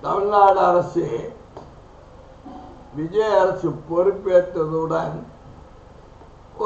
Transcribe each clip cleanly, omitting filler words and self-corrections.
தமிழ்நாடு அரசு விஜய் அரசு பொறுப்பேற்றதுடன்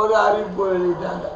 ஒரு அறிவிப்பு வெளியிட்டாங்க.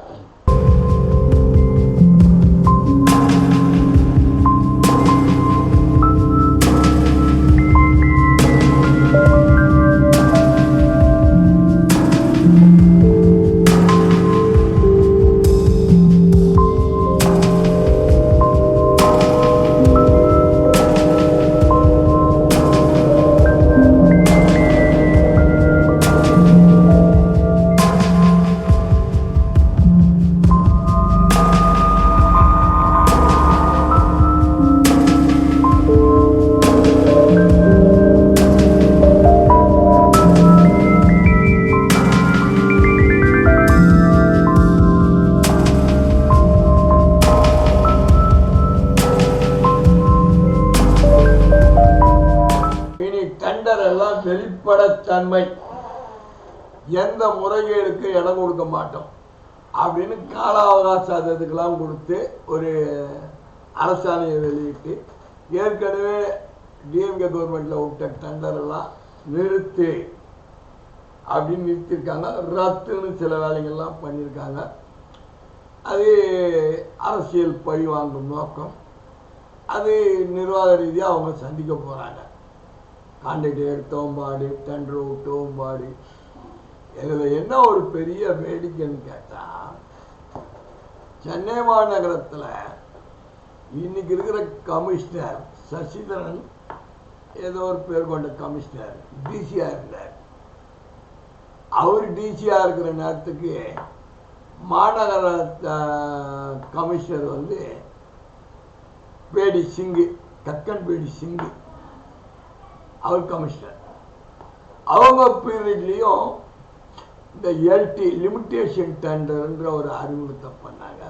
வெளிப்படத்தன்மை, எந்த முறைகேடுக்கு இடம் கொடுக்க மாட்டோம் அப்படின்னு கால அவகாசத்துக்கெல்லாம் கொடுத்து ஒரு அரசாணையை வெளியிட்டு ஏற்கனவே டிஎம்கே கவர்மெண்ட்ல விட்ட டெண்டர் எல்லாம் நிறுத்து அப்படின்னு நிறுத்திருக்காங்க. ரத்துன்னு சில வேலைகள்லாம் பண்ணியிருக்காங்க. அது அரசியல் பழி வாங்கும் நோக்கம். அது நிர்வாக ரீதியாக அவங்க சந்திக்க போகிறாங்க. கான்ட்ராக்ட் எடுத்தோம் பாடு, டெண்டர் விட்டோம் பாடு. இதில் என்ன ஒரு பெரிய வேடிக்கைன்னு கேட்டால், சென்னை மாநகரத்தில் இன்னைக்கு இருக்கிற கமிஷனர் சசிதரன், ஏதோ ஒரு பேர் கொண்ட கமிஷனர் டிசியாக இருந்தார். அவர் டிசியாக இருக்கிற நேரத்துக்கு மாநகர கமிஷனர் வந்து பேடி சிங்கு, கக்கன் பேடி சிங்கு, அவர் கமிஷனர். அவங்க பீரியட்லேயும் இந்த எல்டி லிமிட்டேஷன் டெண்டர்ன்ற ஒரு அறிமுகத்தை பண்ணாங்க.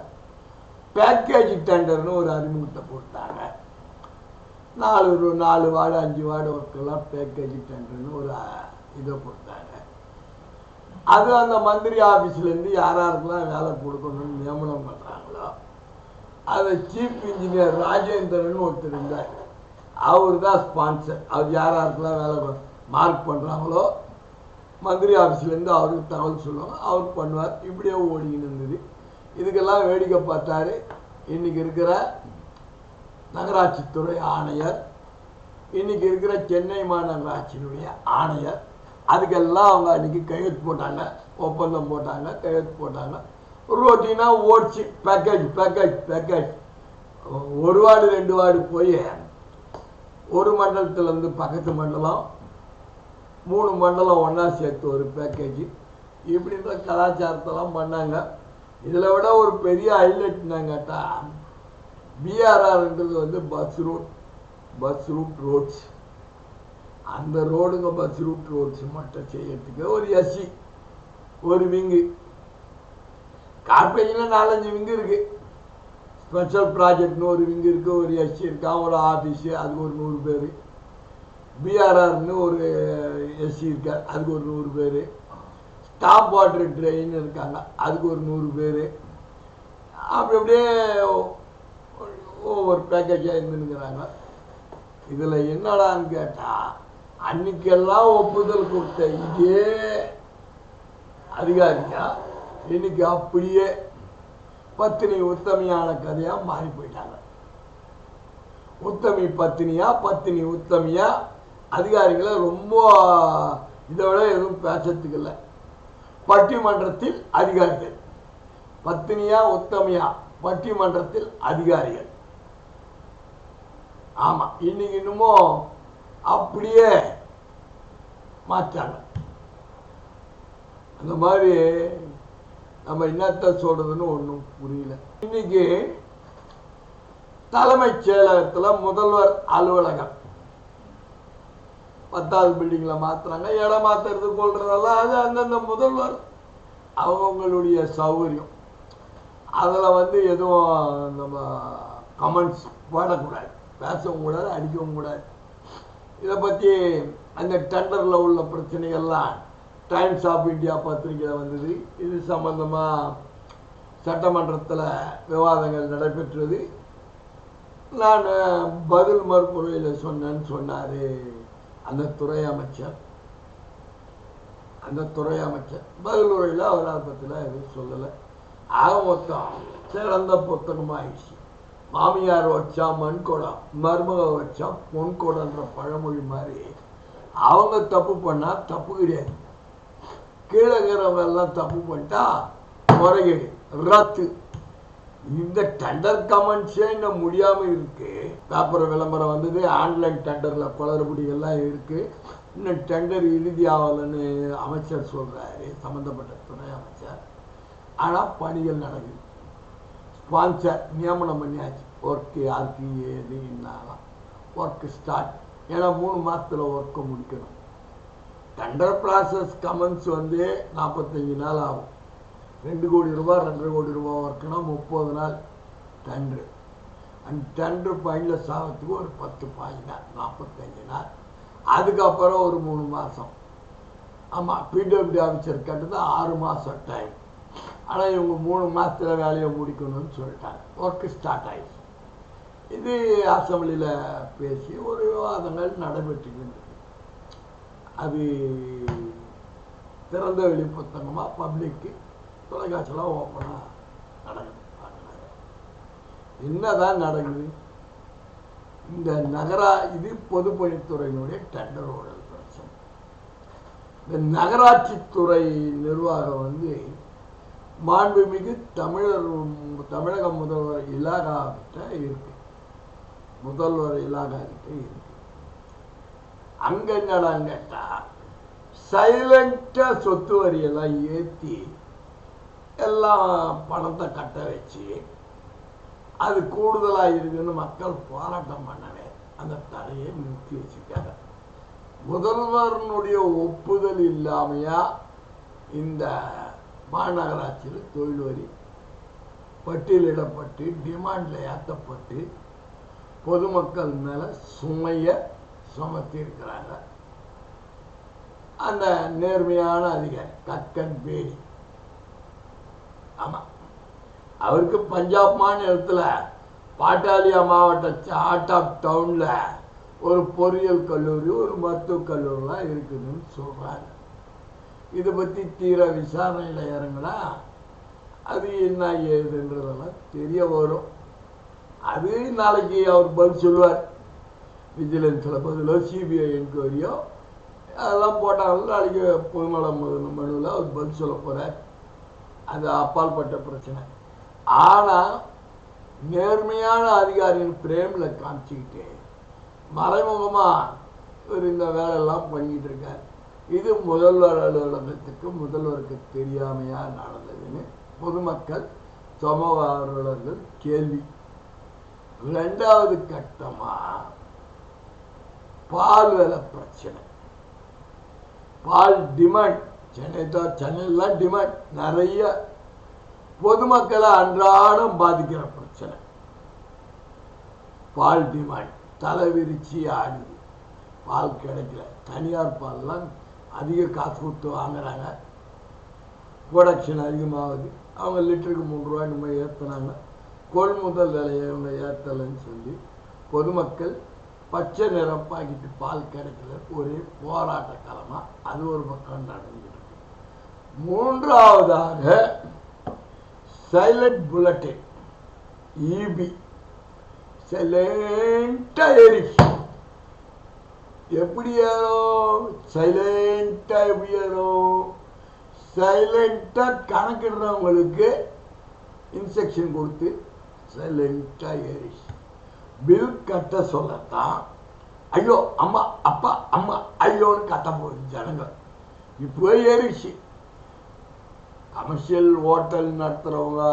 பேக்கேஜ் டெண்டர்னு ஒரு அறிமுகத்தை கொடுத்தாங்க. 4 வார்டு 5 வார்டு ஒர்க்கெல்லாம் பேக்கேஜ் டெண்டர்னு ஒரு இதை கொடுத்தாங்க. அது அந்த மந்திரி ஆஃபீஸ்லேருந்து யாராருக்கெல்லாம் வேலை கொடுக்கணும்னு நியமனம் பண்ணுறாங்களோ அதை சீஃப் இன்ஜினியர் ராஜேந்திரன் ஒருத்தர் இருந்தார். அவர் தான் ஸ்பான்சர். அவர் யாராருக்கெல்லாம் வேலை மார்க் பண்ணுறாங்களோ மந்திரி ஆஃபீஸ்லேருந்து அவருக்கு தகவல் சொல்லுவாங்க, அவர் பண்ணுவார். இப்படியே ஓடிக்கின்னு இருந்தது. இதுக்கெல்லாம் வேடிக்கை பார்த்தாரு இன்னைக்கு இருக்கிற நகராட்சித்துறை ஆணையர், இன்னைக்கு இருக்கிற சென்னை மாநகராட்சியினுடைய ஆணையர். அதுக்கெல்லாம் அவங்க அன்றைக்கி கையெழுத்து போட்டாங்க, ஒப்பந்தம் போட்டாங்க, கையெழுத்து போட்டாங்க. ரோட்டீனாக ஓடிச்சு. Package package package. 1 ward 2 ward போய் ஒரு மண்டலத்திலேருந்து பக்கத்து மண்டலம் 3 மண்டலம் ஒன்றா சேர்த்து ஒரு பேக்கேஜ், இப்படின்ற கலாச்சாரத்தெல்லாம் பண்ணாங்க. இதில் விட ஒரு பெரிய ஹைலைட்னா கேட்டால், பிஆர்ஆர்ன்றது வந்து பஸ் ரூட் ரோட்ஸ். அந்த ரோடுங்க பஸ் ரூட் ரோட்ஸ் மட்டும் செய்யறதுக்கு ஒரு எஸ்சி ஒரு விங்கு, கார்பரேஷனில் 4-5 விங்கு இருக்குது. ஸ்பெஷல் ப்ராஜெக்ட்னு ஒரு விங்கு இருக்குது, ஒரு எஸ்சி இருக்கான், ஒரு ஆஃபீஸு, அதுக்கு ஒரு 100 பேர். பிஆர்ஆர்னு ஒரு எஸ்சி இருக்கார், அதுக்கு ஒரு 100 பேர். ஸ்டாப் வாட்டர் ட்ரெயின் இருக்காங்க, அதுக்கு ஒரு 100 பேர். அப்படி அப்படியே ஒவ்வொரு பேக்கேஜாக இருந்துங்கிறாங்க. இதில் என்னடான்னு கேட்டால், அன்னைக்கெல்லாம் ஒப்புதல் கொடுத்த இதே அதிகாரியா இன்னைக்கு அப்படியே பத்தினி உத்தமியான கதையாக மாறி போயிட்டாங்க. உத்தமி பத்தினியா, பத்தினி உத்தமியா, அதிகாரிகளை ரொம்ப இதை விட எதுவும் பேசறதுக்கு இல்லை. பட்டிமன்றத்தில் அதிகாரிகள், பத்தினியா உத்தமியா, பட்டிமன்றத்தில் அதிகாரிகள். ஆமாம், இன்னைக்கு இன்னமும் அப்படியே மாற்றாங்க. அந்த மாதிரி நம்ம என்னத்தை சொல்றதுன்னு ஒன்றும் புரியல. இன்னைக்கு தலைமைச் செயலகத்தில் முதல்வர் அலுவலகம் 10வது பில்டிங்கில் மாற்றுறாங்க. இடம் மாற்றுறது கொள்றதெல்லாம் அது அந்தந்த முதல்வர் அவங்களுடைய சௌகரியம். அதில் வந்து எதுவும் நம்ம கமெண்ட்ஸ் போடக்கூடாது, பேசவும் கூடாது, அடிக்கவும் கூடாது. இதை பற்றி அந்த டெண்டரில் உள்ள பிரச்சனைகள்லாம் டைம்ஸ் ஆஃப் இந்தியா பத்திரிகையில் வந்தது. இது சம்பந்தமாக சட்டமன்றத்தில் விவாதங்கள் நடைபெற்றது. நான் பதில் மறுப்புரையில் சொன்னேன்னு சொன்னார் அந்த துறை அமைச்சர். பதில் உரையில் அவர் அதை பற்றிலாம் எதுவும் சொல்லலை. ஆக மொத்தம் சிறந்த புத்தகமாகிடுச்சு. மாமியார் வச்சா மண்கோடம், மருமக வச்சா பொன்கோடன்ற பழமொழி மாதிரி அவங்க தப்பு பண்ணா தப்பு கிடையாது, கீழே இருக்கிறவங்க எல்லாம் தப்பு பண்ணிட்டா முறைகேடு, ரத்து. இந்த டெண்டர் கமெண்ட்ஸே இன்னும் முடியாமல் இருக்கு. பேப்பர் விளம்பரம் வந்தது, ஆன்லைன் டெண்டரில் குளறுபடிகள்லாம் இருக்கு. இன்னும் டெண்டர் இறுதி ஆகலைன்னு அமைச்சர் சொல்றாரு, சம்மந்தப்பட்ட துறை அமைச்சர். ஆனால் பணிகள் நடக்குது. ஸ்பான்சர் நியமனம் பண்ணியாச்சு. ஒர்க்கு யாருக்கு ஏது என்னாலாம் ஒர்க்கு ஸ்டார்ட். ஏன்னா 3 மாதத்தில் ஒர்க்கை முடிக்கணும். டெண்டர் ப்ராசஸ் கமெண்ட்ஸ் 45 நாள் ஆகும். 2 கோடி ரூபாய் 2.5 கோடி ரூபாய் ஒர்க்குனா 30 நாள் டெண்டரு. அந்த டெண்டரு ஃபைனலைஸ் ஆகிறதுக்கு ஒரு 10-15 நாள், 45 நாள். அதுக்கப்புறம் ஒரு 3 மாதம். ஆமாம், பிடபிள்யூடி ஆஃபீஸர் கேட்டது 6 மாதம் டைம். ஆனால் இவங்க 3 மாதத்தில் வேலையை முடிக்கணும்னு சொல்லிட்டாங்க. ஒர்க்கு ஸ்டார்ட் ஆகிடுச்சு. இது அசம்பிளியில் பேசி ஒரு விவாதங்கள் நடைபெற்றுக்கிட்டு. அது திறந்த வெளி புத்தகமாக பப்ளிக்கு தொலைக்காட்சியெல்லாம் ஓப்பனாக நடக்குது. என்னதான் நடக்குது? இந்த இது பொதுப்பணித்துறையினுடைய டெண்டர் ஓடல் பிரச்சனை. இந்த நகராட்சித்துறை நிர்வாகம் மாண்புமிகு தமிழக முதல்வர் இலாகா கிட்ட இருக்கு. அங்க என்னடான்னு கேட்டா, சைலண்டா சொத்து வரியெல்லாம் ஏற்றி எல்லாம் பணத்தை கட்ட வச்சு அது கூடுதலாக இருக்குன்னு மக்கள் போராட்டம் பண்ணவே அந்த தடையை நிறுத்தி வச்சுருக்காங்க. முதல்வருடைய ஒப்புதல் இல்லாமையா இந்த மாநகராட்சியில் தொழில் வரி பட்டியலிடப்பட்டு டிமாண்டில் ஏற்றப்பட்டு பொதுமக்கள் மேலே சுமையை சுமத்தி இருக்கிறாங்க. அந்த நேர்மையான அதிகாரி கக்கன் பேடி, ஆமாம், அவருக்கு பஞ்சாப் மாநிலத்தில் பாட்டாலியா மாவட்ட ஹார்ட் ஆஃப் டவுனில் ஒரு பொறியியல் கல்லூரி, ஒரு மருத்துவக் கல்லூரிலாம் இருக்குதுன்னு சொல்கிறாங்க. இதை பற்றி தீர விசாரணையில் இறங்கினா அது என்ன ஏதுன்றதெல்லாம் தெரிய வரும். அது நாளைக்கு அவர் பதில் சொல்லுவார். விஜிலன்ஸில் பதிலோ சிபிஐ என்கொயரியோ அதெல்லாம் போட்டாலும் நாளைக்கு பொதுநல மனுவில் அவர் பதில் சொல்ல போகிறார். அது அப்பால்பட்ட பிரச்சனை. ஆனால் நேர்மையான அதிகாரியின் பிரேமில் காமிச்சிக்கிட்டு மறைமுகமாக இவர் இந்த வேலையெல்லாம் பண்ணிக்கிட்டு இருக்கார். இது முதல்வர் அலுவலகத்துக்கு முதல்வருக்கு தெரியாமையா நடந்ததுன்னு பொதுமக்கள் சமூக ஆர்வலர்கள் கேள்வி. 2வது கட்டமா பால் விலை பிரச்சனை. பால் டிமாண்ட் சென்னையில் டிமாண்ட் நிறைய பொதுமக்களை அன்றாடம் பாதிக்கிற பிரச்சனை. பால் டிமாண்ட் தலைவிரிச்சி ஆடுது. பால் கிடைக்கல. தனியார் பால்லாம் அதிக காசு கொடுத்து வாங்குறாங்க. ப்ரொடக்ஷன் அதிகமாகுது. அவங்க லிட்டருக்கு 3 ரூபாய் நம்ம ஏற்றுனாங்க. கொள்முதல் விலையை இவங்க ஏற்றலைன்னு சொல்லி பொதுமக்கள் பச்சை நிறம் பாக்கெட்டு பால் கிடைக்கல. ஒரே போராட்ட காலமாக அது ஒரு பக்கம் நடந்துட்டு இருக்கு. 3வதாக சைலண்ட் புல்லட்டின் இபி சைலண்டா ஏறிச்சு. எப்படி ஏறும்? சைலண்டா எப்படி ஏறும்? சைலண்டா கணக்கிடுறவங்களுக்கு இன்ஸ்ட்ரக்ஷன் கொடுத்து சைலண்டா ஏறிச்சு. பில் கட்ட சொல்லத்தான் ஐயோ அம்மா அப்பா அம்மா ஐயோன்னு கத்த போகுது ஜனங்கள். இப்போ ஏறிச்சு. கமர்ஷியல் ஹோட்டல் நடத்துகிறவங்க,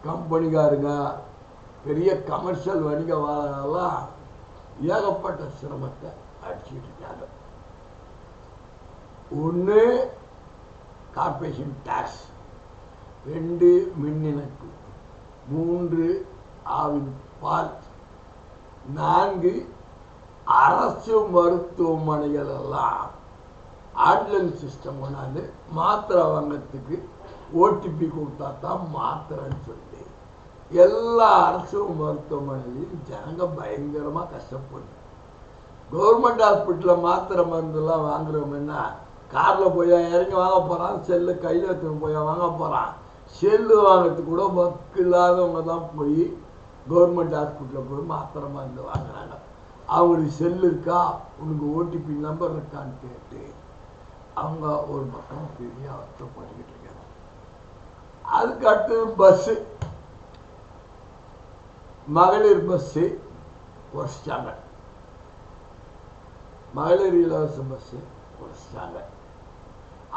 கம்பெனிக்காருங்க, பெரிய கமர்ஷியல் வணிகவாதங்கள்லாம் ஏகப்பட்ட சிரமத்தை அடிச்சுக்கிட்டு இருக்காங்க. 1 கார்பரேஷன் டாக்ஸ், 2 மின் இணைப்பு, 3 ஆவின் பால், 4 அரசு மருத்துவமனைகள் எல்லாம் ஆன்லைன் சிஸ்டம் கொண்டாந்து மாத்திரை வாங்கிறதுக்கு ஓடிபி கொடுத்தா தான் மாத்திரைன்னு சொல்லி எல்லா அரசு மருத்துவமனையிலையும் ஜனங்க பயங்கரமா கஷ்டப்படுது. கவர்மெண்ட் ஹாஸ்பிட்டலில் மாத்திரை மருந்துலாம் வாங்குறோம்னா காரில் போய் இறங்கி வாங்க போகிறான், செல்லு கையில் எடுத்துன்னு போய் வாங்க போகிறான். செல்லு வாங்கிறதுக்கு கூட வக்கு இல்லாதவங்க தான் போய் கவர்மெண்ட் ஹாஸ்பிட்டலில் போய் மாத்திரை மருந்து வாங்குறாங்க. அவங்களுக்கு செல்லு இருக்கா, உனக்கு ஓடிபி நம்பர் இருக்கான்னு கேட்டு அவங்க ஒரு பக்கம் பெரிய அவஸ்தைப்பட்டுக்கிட்டு இருக்காங்க. அதுக்கு அடுத்தது பஸ்ஸு, மகளிர் பஸ்ஸு உடச்சிட்டாங்க. மகளிர் இலவச பஸ்ஸு உடச்சிட்டாங்க.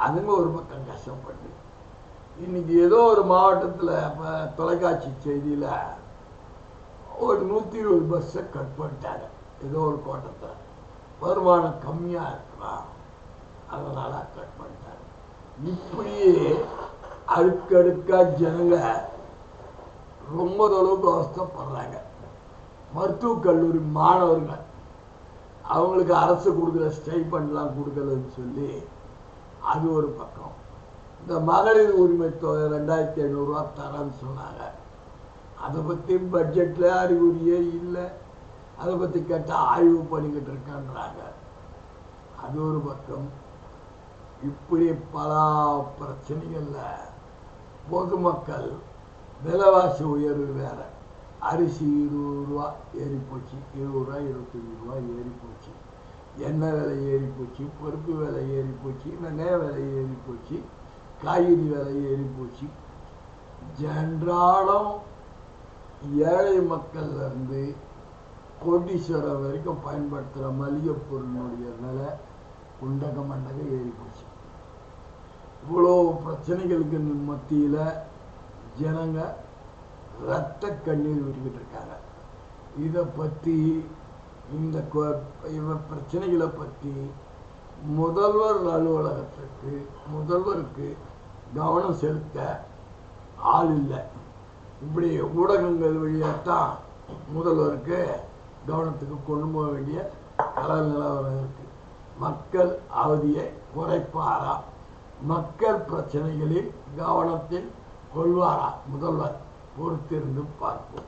அதுங்க ஒரு பக்கம் கஷ்டப்பட்டு இன்னைக்கு ஏதோ ஒரு மாவட்டத்தில் தொலைக்காட்சி செய்தியில் ஒரு 120 பஸ்ஸை கட் பண்ணிட்டாங்க. ஏதோ ஒரு கோட்டத்தில் வருமானம் கம்மியாக இருக்கலாம், அதனால கட் பண்ணிட்டாங்க. இப்படியே அடுக்கடுக்கா ஜனங்க ரொம்ப அளவுக்கு அவஸ்தைப்படுறாங்க. மருத்துவக் கல்லூரி மாணவர்கள் அவங்களுக்கு அரசு கொடுக்குற ஸ்டைபண்ட்லாம் கொடுக்கலன்னு சொல்லி அது ஒரு பக்கம். இந்த மகளிர் உரிமை தொகை 2500 ரூபா தரேன்னு சொன்னாங்க. அதை பற்றி பட்ஜெட்டில் அறிகுறியே இல்லை. அதை பற்றி கேட்டால் ஆய்வு பண்ணிக்கிட்டு இருக்கான்றாங்க. அது ஒரு பக்கம். இப்படி பல பிரச்சனைகளில் பொதுமக்கள் விலைவாசி உயர்வு வேற. அரிசி 20 ரூபா ஏறி போச்சு, 20 ரூபா 25 ரூபா ஏறி போச்சு. எண்ணெய் விலை ஏறி போச்சு, பருப்பு விலை ஏறி போச்சு, வெங்காய விலை ஏறி போச்சு, காய்கறி விலை ஏறி போச்சு. ஜென்றாலும் ஏழை மக்கள்லேருந்து கோடீஸ்வரம் வரைக்கும் பயன்படுத்துகிற மளிகை பொருளுடைய விலை குண்டக மண்டக ஏறி போச்சு. இவ்வளோ பிரச்சனைகளுக்கு மத்தியில் ஜனங்க ரத்த கண்ணீர் விட்டுக்கிட்டு இருக்காங்க. இதை பற்றி இந்த பிரச்சனைகளை பற்றி முதல்வர் அலுவலகத்துக்கு முதல்வருக்கு கவனம் செலுத்த ஆள் இல்லை. இப்படி ஊடகங்கள் வழியாகத்தான் முதல்வருக்கு கவனத்துக்கு கொண்டு போக வேண்டிய கலர் நிலவரம் இருக்கு. மக்கள் அவதியை குறைப்பாரா, மக்கள் பிரச்சனைகளில் கவனத்தில் கொள்வாரா முதல்வர்? பொறுத்திருந்து பார்ப்போம்.